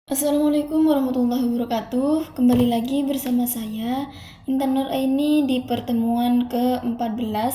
Assalamualaikum warahmatullahi wabarakatuh. Kembali lagi bersama saya Intan Nur Aini di pertemuan ke-14.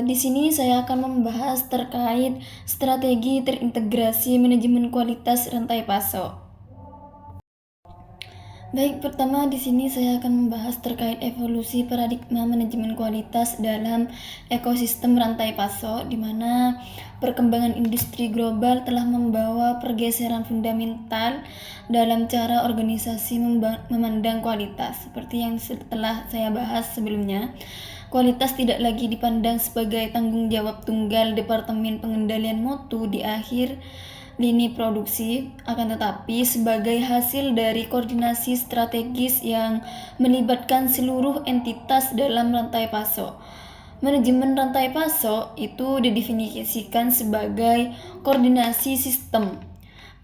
Di sini saya akan membahas terkait strategi terintegrasi manajemen kualitas rantai pasok. Baik, pertama di sini saya akan membahas terkait evolusi paradigma manajemen kualitas dalam ekosistem rantai pasok, di mana perkembangan industri global telah membawa pergeseran fundamental dalam cara organisasi memandang kualitas. Seperti yang telah saya bahas sebelumnya, kualitas tidak lagi dipandang sebagai tanggung jawab tunggal Departemen Pengendalian Mutu di akhir lini produksi, akan tetapi sebagai hasil dari koordinasi strategis yang melibatkan seluruh entitas dalam rantai pasok. Manajemen rantai pasok itu didefinisikan sebagai koordinasi sistem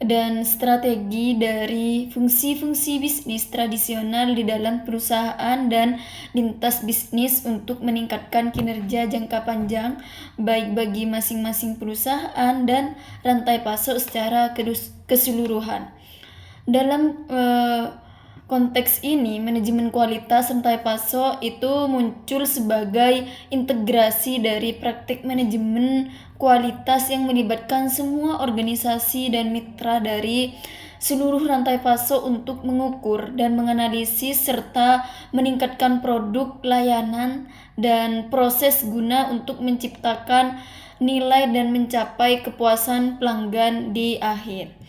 dan strategi dari fungsi-fungsi bisnis tradisional di dalam perusahaan dan lintas bisnis untuk meningkatkan kinerja jangka panjang baik bagi masing-masing perusahaan dan rantai pasok secara keseluruhan. Dalam konteks ini, manajemen kualitas rantai pasok itu muncul sebagai integrasi dari praktik manajemen kualitas yang melibatkan semua organisasi dan mitra dari seluruh rantai pasok untuk mengukur dan menganalisis serta meningkatkan produk, layanan, dan proses guna untuk menciptakan nilai dan mencapai kepuasan pelanggan di akhir.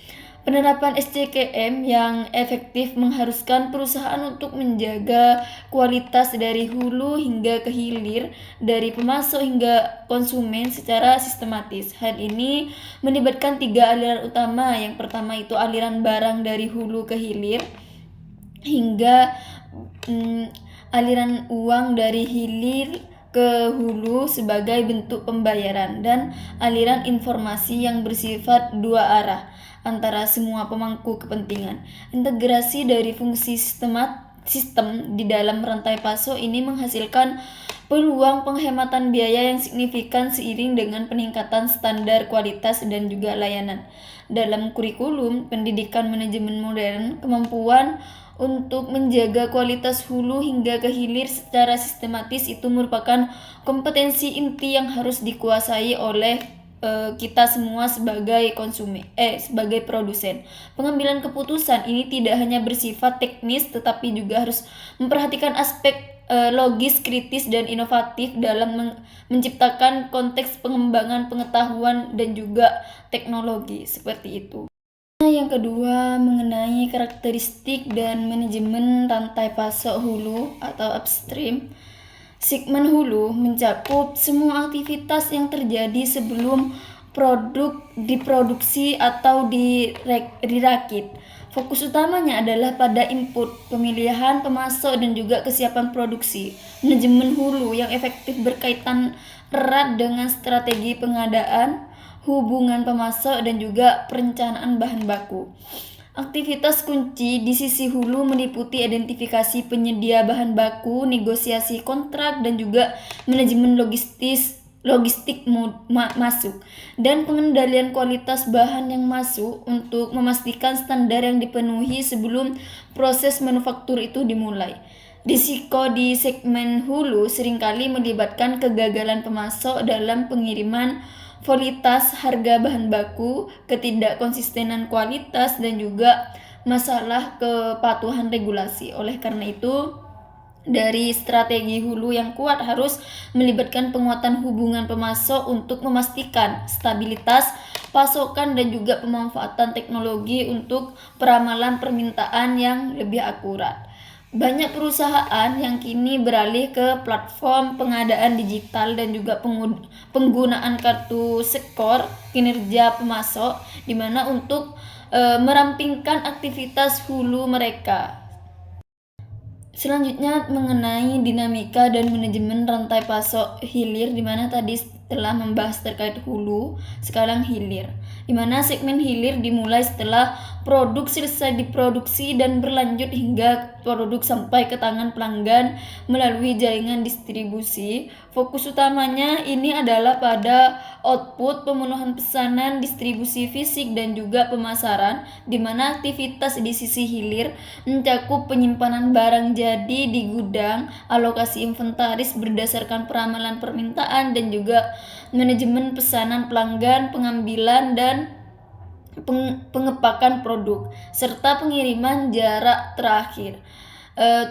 Penerapan SCKM yang efektif mengharuskan perusahaan untuk menjaga kualitas dari hulu hingga ke hilir, dari pemasok hingga konsumen secara sistematis. Hal ini melibatkan 3 aliran utama. Yang pertama itu aliran barang dari hulu ke hilir, hingga aliran uang dari hilir ke hulu sebagai bentuk pembayaran, dan aliran informasi yang bersifat dua arah antara semua pemangku kepentingan. Integrasi dari fungsi sistem di dalam rantai pasok ini menghasilkan peluang penghematan biaya yang signifikan seiring dengan peningkatan standar kualitas dan juga layanan. Dalam kurikulum pendidikan manajemen modern, kemampuan untuk menjaga kualitas hulu hingga ke hilir secara sistematis itu merupakan kompetensi inti yang harus dikuasai oleh kita semua sebagai sebagai produsen. Pengambilan keputusan ini tidak hanya bersifat teknis tetapi juga harus memperhatikan aspek logis, kritis, dan inovatif dalam menciptakan konteks pengembangan pengetahuan dan juga teknologi, seperti itu. Yang kedua, mengenai karakteristik dan manajemen rantai pasok hulu atau upstream. Segmen hulu mencakup semua aktivitas yang terjadi sebelum produk diproduksi atau dirakit. Fokus utamanya adalah pada input, pemilihan, pemasok, dan juga kesiapan produksi. Manajemen hulu yang efektif berkaitan erat dengan strategi pengadaan, hubungan pemasok, dan juga perencanaan bahan baku. Aktivitas kunci di sisi hulu meliputi identifikasi penyedia bahan baku, negosiasi kontrak, dan juga manajemen logistik masuk, dan pengendalian kualitas bahan yang masuk untuk memastikan standar yang dipenuhi sebelum proses manufaktur itu dimulai. Risiko di segmen hulu seringkali melibatkan kegagalan pemasok dalam pengiriman, volatilitas harga bahan baku, ketidakkonsistenan kualitas, dan juga masalah kepatuhan regulasi. Oleh karena itu, dari strategi hulu yang kuat harus melibatkan penguatan hubungan pemasok untuk memastikan stabilitas pasokan dan juga pemanfaatan teknologi untuk peramalan permintaan yang lebih akurat. Banyak perusahaan yang kini beralih ke platform pengadaan digital dan juga penggunaan kartu skor kinerja pemasok, di mana untuk merampingkan aktivitas hulu mereka. Selanjutnya mengenai dinamika dan manajemen rantai pasok hilir, di mana tadi telah membahas terkait hulu, sekarang hilir. Di mana segmen hilir dimulai setelah produk selesai diproduksi dan berlanjut hingga produk sampai ke tangan pelanggan melalui jaringan distribusi. Fokus utamanya ini adalah pada output, pemenuhan pesanan, distribusi fisik, dan juga pemasaran, di mana aktivitas di sisi hilir mencakup penyimpanan barang jadi di gudang, alokasi inventaris berdasarkan peramalan permintaan, dan juga manajemen pesanan pelanggan, pengambilan dan pengepakan produk, serta pengiriman jarak terakhir.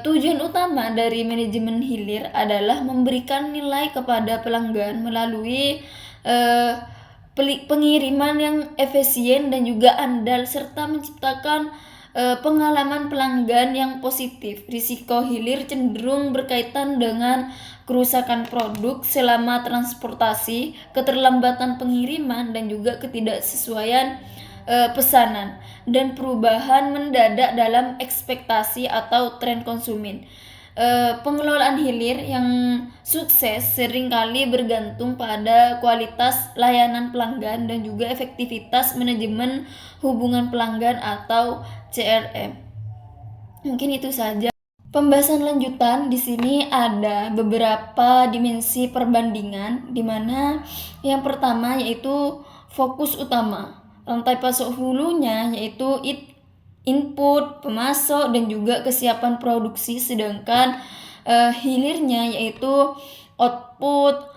Tujuan utama dari manajemen hilir adalah memberikan nilai kepada pelanggan melalui pengiriman yang efisien dan juga andal, serta menciptakan pengalaman pelanggan yang positif. Risiko hilir cenderung berkaitan dengan kerusakan produk selama transportasi, keterlambatan pengiriman, dan juga ketidaksesuaian pesanan, dan perubahan mendadak dalam ekspektasi atau tren konsumen. Pengelolaan hilir yang sukses seringkali bergantung pada kualitas layanan pelanggan dan juga efektivitas manajemen hubungan pelanggan atau CRM. Mungkin itu saja. Pembahasan lanjutan di sini ada beberapa dimensi perbandingan, di mana yang pertama yaitu fokus utama. Rantai pasok hulunya yaitu input, pemasok, dan juga kesiapan produksi, sedangkan hilirnya yaitu output,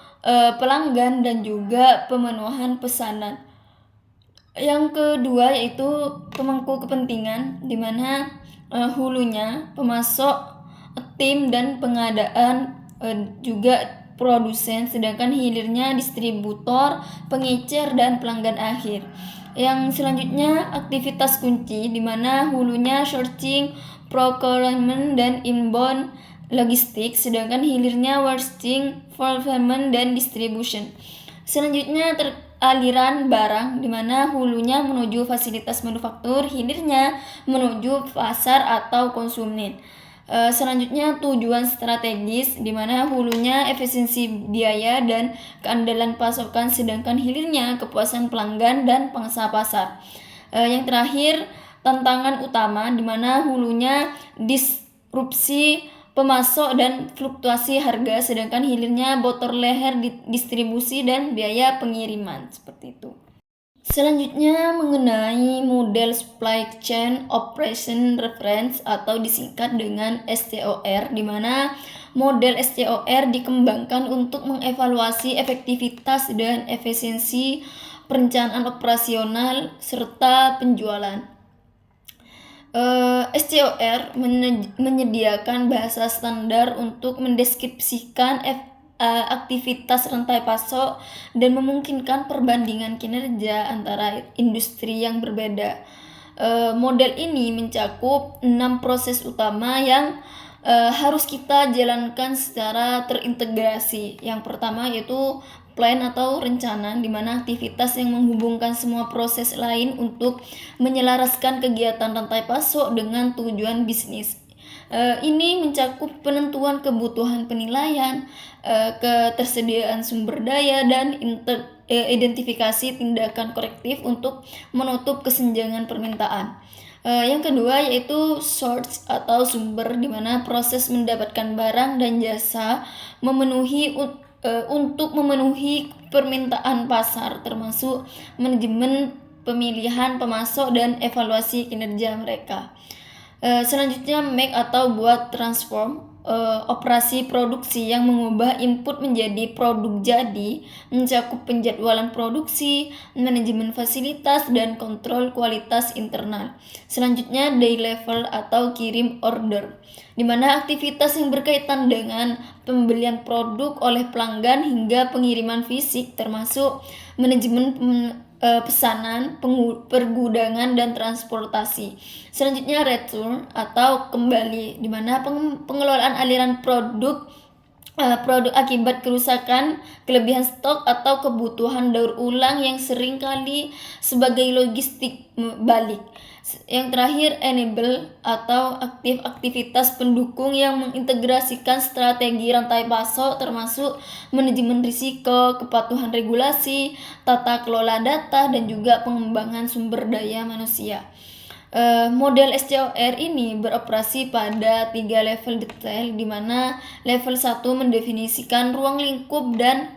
pelanggan, dan juga pemenuhan pesanan. Yang kedua yaitu pemangku kepentingan, di mana hulunya pemasok, tim, dan pengadaan, juga produsen, sedangkan hilirnya distributor, pengecer, dan pelanggan akhir. Yang selanjutnya aktivitas kunci, di mana hulunya sourcing, procurement, dan inbound logistik, sedangkan hilirnya warehousing, fulfillment, dan distribution. Selanjutnya aliran barang, di mana hulunya menuju fasilitas manufaktur, hilirnya menuju pasar atau konsumen. Selanjutnya tujuan strategis, di mana hulunya efisiensi biaya dan keandalan pasokan, sedangkan hilirnya kepuasan pelanggan dan pangsa pasar. Yang terakhir tantangan utama, di mana hulunya disrupsi pemasok dan fluktuasi harga, sedangkan hilirnya botol leher distribusi dan biaya pengiriman, seperti itu. Selanjutnya mengenai model Supply Chain Operation Reference atau disingkat dengan SCOR, di mana model SCOR dikembangkan untuk mengevaluasi efektivitas dan efisiensi perencanaan operasional serta penjualan. SCOR menyediakan bahasa standar untuk mendeskripsikan aktivitas rantai pasok dan memungkinkan perbandingan kinerja antara industri yang berbeda. Model ini mencakup 6 proses utama yang harus kita jalankan secara terintegrasi. Yang pertama yaitu plan atau rencana, di mana aktivitas yang menghubungkan semua proses lain untuk menyelaraskan kegiatan rantai pasok dengan tujuan bisnis. Ini mencakup penentuan kebutuhan penilaian, ketersediaan sumber daya, dan identifikasi tindakan korektif untuk menutup kesenjangan permintaan. Yang kedua yaitu source atau sumber, di mana proses mendapatkan barang dan jasa untuk memenuhi permintaan pasar, termasuk manajemen pemilihan pemasok dan evaluasi kinerja mereka. Selanjutnya make atau buat transform, operasi produksi yang mengubah input menjadi produk jadi, mencakup penjadwalan produksi, manajemen fasilitas, dan kontrol kualitas internal. Selanjutnya day level atau kirim order, di mana aktivitas yang berkaitan dengan pembelian produk oleh pelanggan hingga pengiriman fisik, termasuk manajemen pesanan, pergudangan, dan transportasi. Selanjutnya return atau kembali, di mana pengelolaan aliran produk akibat kerusakan, kelebihan stok, atau kebutuhan daur ulang yang sering kali sebagai logistik balik. Yang terakhir enable atau aktivitas pendukung yang mengintegrasikan strategi rantai pasok, termasuk manajemen risiko, kepatuhan regulasi, tata kelola data, dan juga pengembangan sumber daya manusia. Model SCOR ini beroperasi pada 3 level detail, di mana level 1 mendefinisikan ruang lingkup dan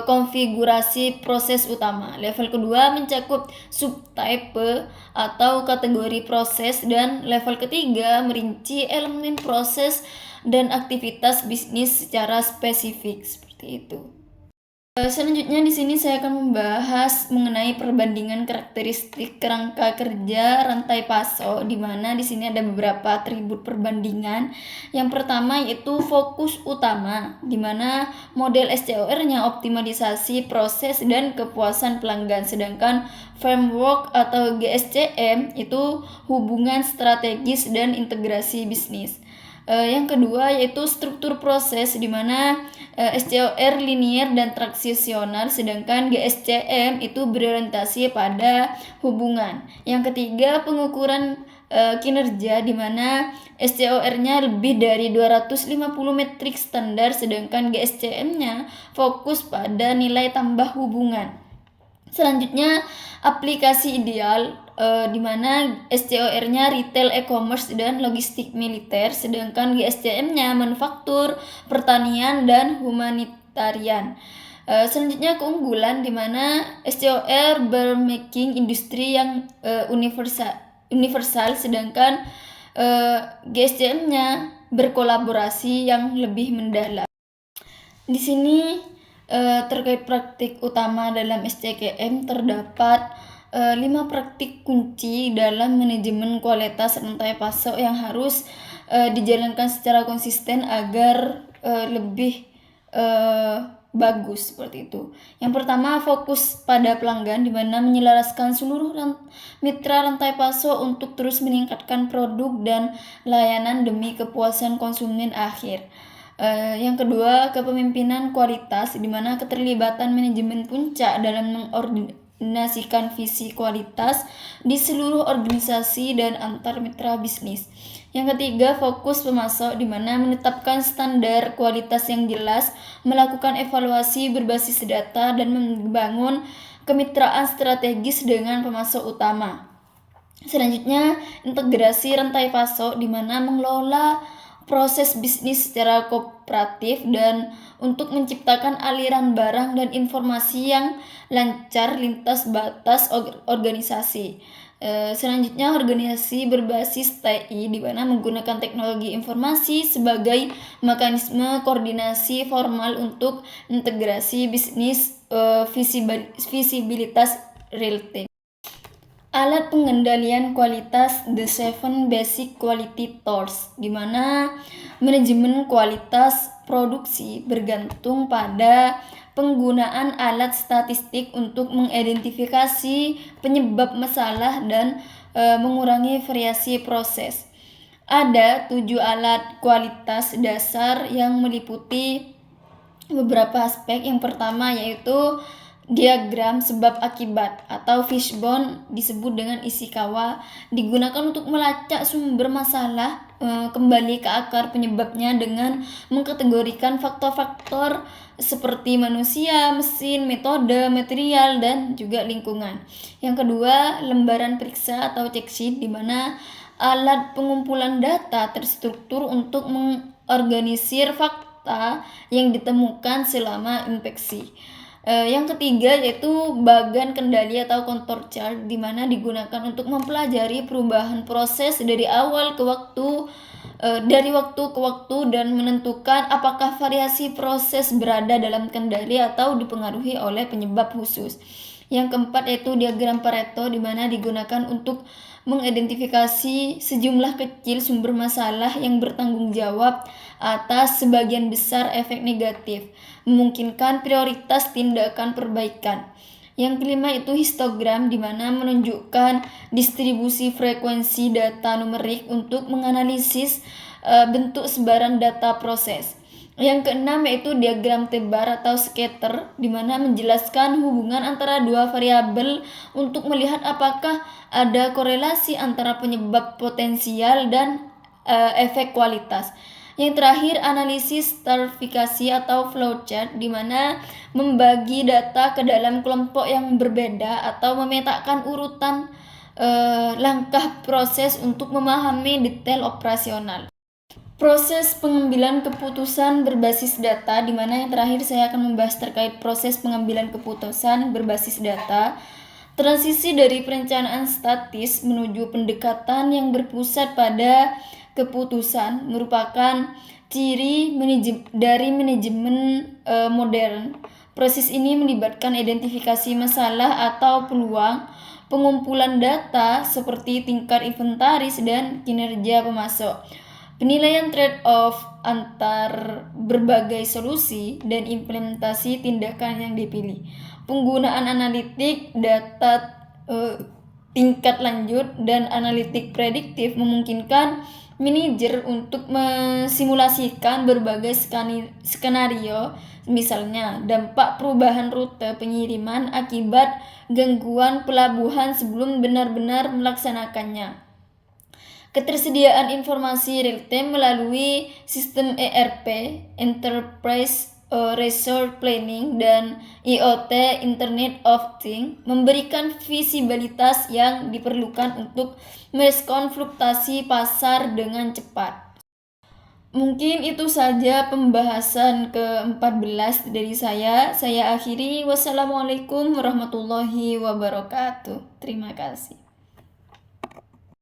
konfigurasi proses utama. Level kedua mencakup subtype atau kategori proses, dan level ketiga merinci elemen proses dan aktivitas bisnis secara spesifik, seperti itu. Selanjutnya di sini saya akan membahas mengenai perbandingan karakteristik kerangka kerja rantai pasok, di mana di sini ada beberapa atribut perbandingan. Yang pertama yaitu fokus utama, di mana model SCOR-nya optimalisasi proses dan kepuasan pelanggan, sedangkan framework atau GSCM itu hubungan strategis dan integrasi bisnis. Yang kedua yaitu struktur proses, di mana SCOR linear dan transisional, sedangkan GSCM itu berorientasi pada hubungan. Yang ketiga pengukuran kinerja, di mana SCOR-nya lebih dari 250 metrik standar, sedangkan GSCM-nya fokus pada nilai tambah hubungan. Selanjutnya aplikasi ideal, di mana SCOR-nya retail, e-commerce, dan logistik militer, sedangkan GSCM-nya manufaktur, pertanian, dan humanitarian. Selanjutnya keunggulan, di mana SCOR bermaking industri yang universal, sedangkan GSCM-nya berkolaborasi yang lebih mendalam. Di sini terkait praktik utama dalam SCKM terdapat 5 praktik kunci dalam manajemen kualitas rantai pasok yang harus dijalankan secara konsisten agar lebih bagus, seperti itu. Yang pertama, fokus pada pelanggan, di mana menyelaraskan seluruh mitra rantai pasok untuk terus meningkatkan produk dan layanan demi kepuasan konsumen akhir. Yang kedua, kepemimpinan kualitas, di mana keterlibatan manajemen puncak dalam mengordinasikan visi kualitas di seluruh organisasi dan antar mitra bisnis. Yang ketiga, fokus pemasok, di mana menetapkan standar kualitas yang jelas, melakukan evaluasi berbasis data, dan membangun kemitraan strategis dengan pemasok utama. Selanjutnya, integrasi rantai pasok, di mana mengelola proses bisnis secara kooperatif dan untuk menciptakan aliran barang dan informasi yang lancar lintas batas organisasi. Selanjutnya, organisasi berbasis TI, di mana menggunakan teknologi informasi sebagai mekanisme koordinasi formal untuk integrasi bisnis, visibilitas real time. Alat pengendalian kualitas, The 7 Basic Quality Tools, di mana manajemen kualitas produksi bergantung pada penggunaan alat statistik untuk mengidentifikasi penyebab masalah dan mengurangi variasi proses. Ada 7 alat kualitas dasar yang meliputi beberapa aspek. Yang pertama yaitu diagram sebab akibat atau fishbone, disebut dengan Ishikawa, digunakan untuk melacak sumber masalah, kembali ke akar penyebabnya dengan mengkategorikan faktor-faktor seperti manusia, mesin, metode, material, dan juga lingkungan. Yang kedua, lembaran periksa atau check sheet, di mana alat pengumpulan data terstruktur untuk mengorganisir fakta yang ditemukan selama inspeksi. Yang ketiga yaitu bagan kendali atau contour chart, di mana digunakan untuk mempelajari perubahan proses dari waktu ke waktu dan menentukan apakah variasi proses berada dalam kendali atau dipengaruhi oleh penyebab khusus. Yang keempat yaitu diagram Pareto, di mana digunakan untuk mengidentifikasi sejumlah kecil sumber masalah yang bertanggung jawab atas sebagian besar efek negatif, memungkinkan prioritas tindakan perbaikan. Yang kelima itu histogram, di mana menunjukkan distribusi frekuensi data numerik untuk menganalisis bentuk sebaran data proses. Yang keenam yaitu diagram tebar atau scatter, di mana menjelaskan hubungan antara dua variabel untuk melihat apakah ada korelasi antara penyebab potensial dan efek kualitas. Yang terakhir, analisis stratifikasi atau flowchart, di mana membagi data ke dalam kelompok yang berbeda atau memetakan urutan langkah proses untuk memahami detail operasional. Proses pengambilan keputusan berbasis data, di mana yang terakhir saya akan membahas terkait proses pengambilan keputusan berbasis data. Transisi dari perencanaan statis menuju pendekatan yang berpusat pada keputusan merupakan ciri dari manajemen modern. Proses ini melibatkan identifikasi masalah atau peluang, pengumpulan data seperti tingkat inventaris dan kinerja pemasok, penilaian trade-off antar berbagai solusi, dan implementasi tindakan yang dipilih. Penggunaan analitik data tingkat lanjut dan analitik prediktif memungkinkan manajer untuk mensimulasikan berbagai skenario, misalnya dampak perubahan rute pengiriman akibat gangguan pelabuhan sebelum benar-benar melaksanakannya. Ketersediaan informasi real-time melalui sistem ERP, Enterprise Resource Planning, dan IoT, Internet of Things, memberikan visibilitas yang diperlukan untuk merespon fluktuasi pasar dengan cepat. Mungkin itu saja pembahasan ke-14 dari saya. Saya akhiri. Wassalamualaikum warahmatullahi wabarakatuh. Terima kasih.